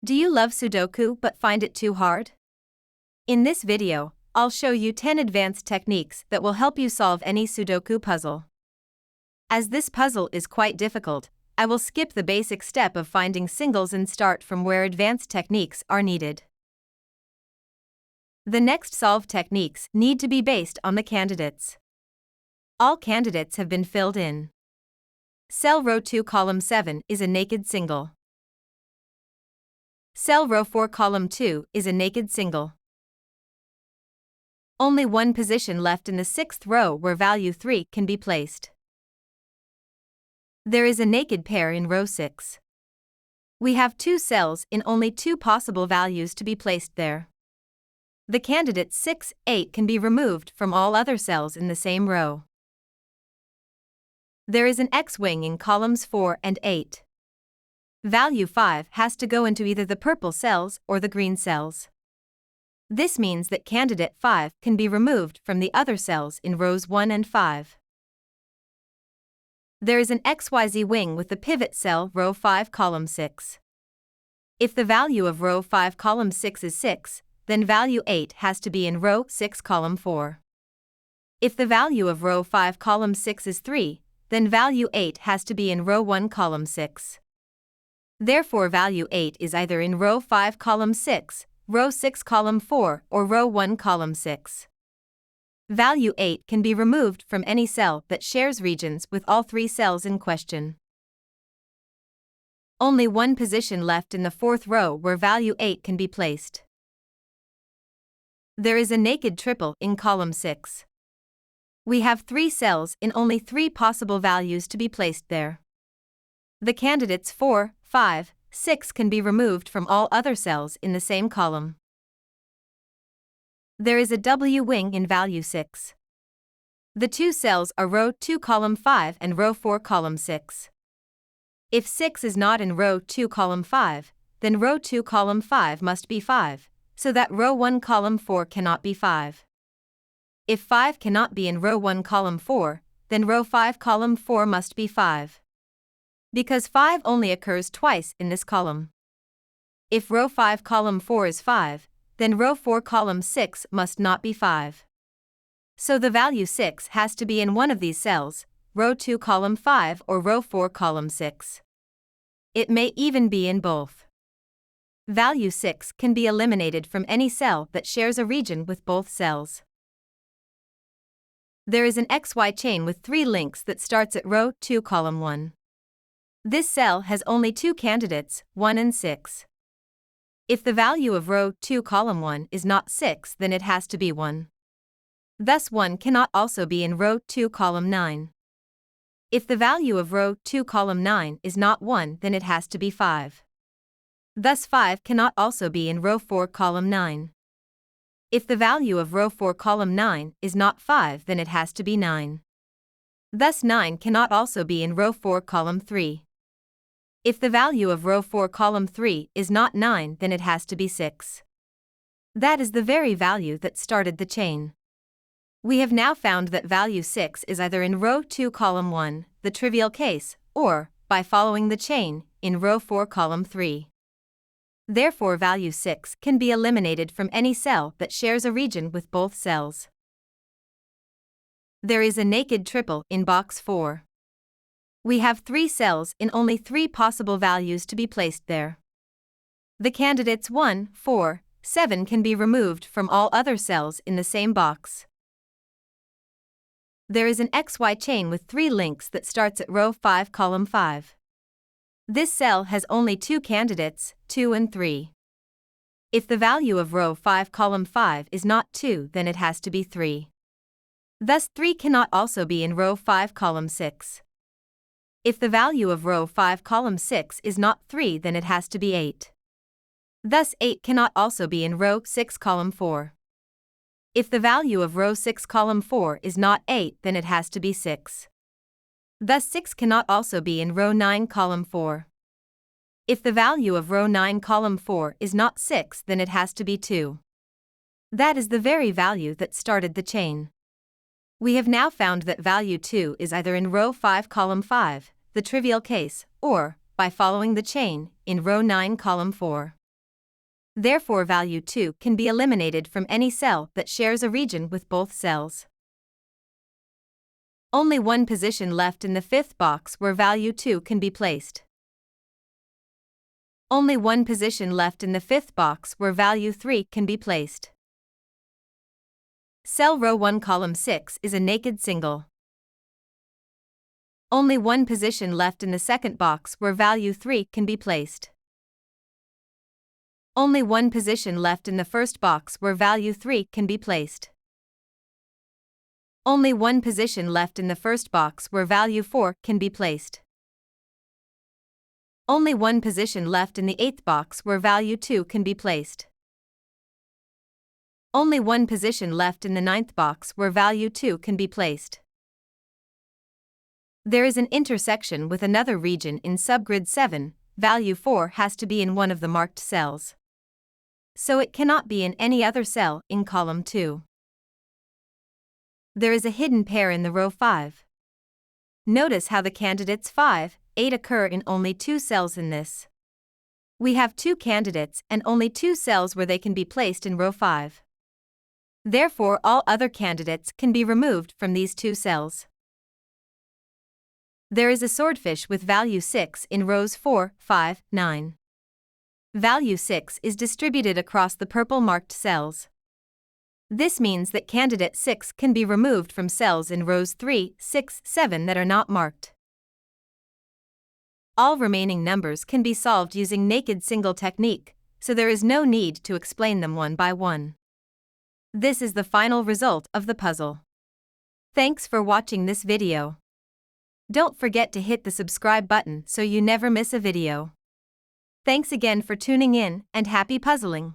Do you love Sudoku but find it too hard? In this video, I'll show you 10 advanced techniques that will help you solve any Sudoku puzzle. As this puzzle is quite difficult, I will skip the basic step of finding singles and start from where advanced techniques are needed. The next solve techniques need to be based on the candidates. All candidates have been filled in. Cell row 2 column 7 is a naked single. Cell row 4 column 2 is a naked single. Only one position left in the 6th row where value 3 can be placed. There is a naked pair in row 6. We have 2 cells in only 2 possible values to be placed there. The candidates 6, 8 can be removed from all other cells in the same row. There is an X-wing in columns 4 and 8. Value 5 has to go into either the purple cells or the green cells. This means that candidate 5 can be removed from the other cells in rows 1 and 5. There is an XYZ-Wing with the pivot cell row 5 column 6. If the value of row 5 column 6 is 6, then value 8 has to be in row 6 column 4. If the value of row 5 column 6 is 3, then value 8 has to be in row 1 column 6. Therefore value 8 is either in row 5 column 6, row 6 column 4 or row 1 column 6. Value 8 can be removed from any cell that shares regions with all 3 cells in question. Only one position left in the 4th row where value 8 can be placed. There is a naked triple in column 6. We have 3 cells in only 3 possible values to be placed there. The candidates 4, 5, 6 can be removed from all other cells in the same column. There is a W-wing in value 6. The 2 cells are row 2 column 5 and row 4 column 6. If 6 is not in row 2 column 5, then row 2 column 5 must be 5, so that row 1 column 4 cannot be 5. If 5 cannot be in row 1 column 4, then row 5 column 4 must be 5. Because 5 only occurs twice in this column. If row 5 column 4 is 5, then row 4 column 6 must not be 5. So the value 6 has to be in one of these cells, row 2 column 5 or row 4 column 6. It may even be in both. Value 6 can be eliminated from any cell that shares a region with both cells. There is an XY chain with 3 links that starts at row 2 column 1. This cell has only 2 candidates, 1 and 6. If the value of row 2 column 1 is not 6, then it has to be 1. Thus 1 cannot also be in row 2 column 9. If the value of row 2 column 9 is not 1, then it has to be 5. Thus 5 cannot also be in row 4 column 9. If the value of row 4 column 9 is not 5, then it has to be 9. Thus 9 cannot also be in row 4 column 3. If the value of row 4 column 3 is not 9, then it has to be 6. That is the very value that started the chain. We have now found that value 6 is either in row 2 column 1, the trivial case, or, by following the chain, in row 4 column 3. Therefore value 6 can be eliminated from any cell that shares a region with both cells. There is a naked triple in box 4. We have 3 cells in only 3 possible values to be placed there. The candidates 1, 4, 7 can be removed from all other cells in the same box. There is an XY chain with 3 links that starts at row 5 column 5. This cell has only 2 candidates, 2 and 3. If the value of row 5 column 5 is not 2, then it has to be 3. Thus 3 cannot also be in row 5 column 6. If the value of row 5 column 6 is not 3, then it has to be 8. Thus 8 cannot also be in row 6 column 4. If the value of row 6 column 4 is not 8, then it has to be 6. Thus 6 cannot also be in row 9 column 4. If the value of row 9 column 4 is not 6, then it has to be 2. That is the very value that started the chain. We have now found that value 2 is either in row 5 column 5, the trivial case, or, by following the chain, in row 9 column 4. Therefore, value 2 can be eliminated from any cell that shares a region with both cells. Only one position left in the fifth box where value 2 can be placed. Only one position left in the fifth box where value 3 can be placed. Cell row 1 column 6 is a naked single. Only one position left in the second box where value 3 can be placed. Only one position left in the first box where value 3 can be placed. Only one position left in the first box where value 4 can be placed. Only one position left in the eighth box where value 2 can be placed. Only one position left in the ninth box where value 2 can be placed. There is an intersection with another region in subgrid 7, value 4 has to be in one of the marked cells. So it cannot be in any other cell in column 2. There is a hidden pair in the row 5. Notice how the candidates 5, 8 occur in only 2 cells in this. We have 2 candidates and only 2 cells where they can be placed in row 5. Therefore, all other candidates can be removed from these 2 cells. There is a swordfish with value 6 in rows 4, 5, 9. Value 6 is distributed across the purple marked cells. This means that candidate 6 can be removed from cells in rows 3, 6, 7 that are not marked. All remaining numbers can be solved using naked single technique, so there is no need to explain them one by one. This is the final result of the puzzle. Thanks for watching this video. Don't forget to hit the subscribe button so you never miss a video. Thanks again for tuning in, and happy puzzling!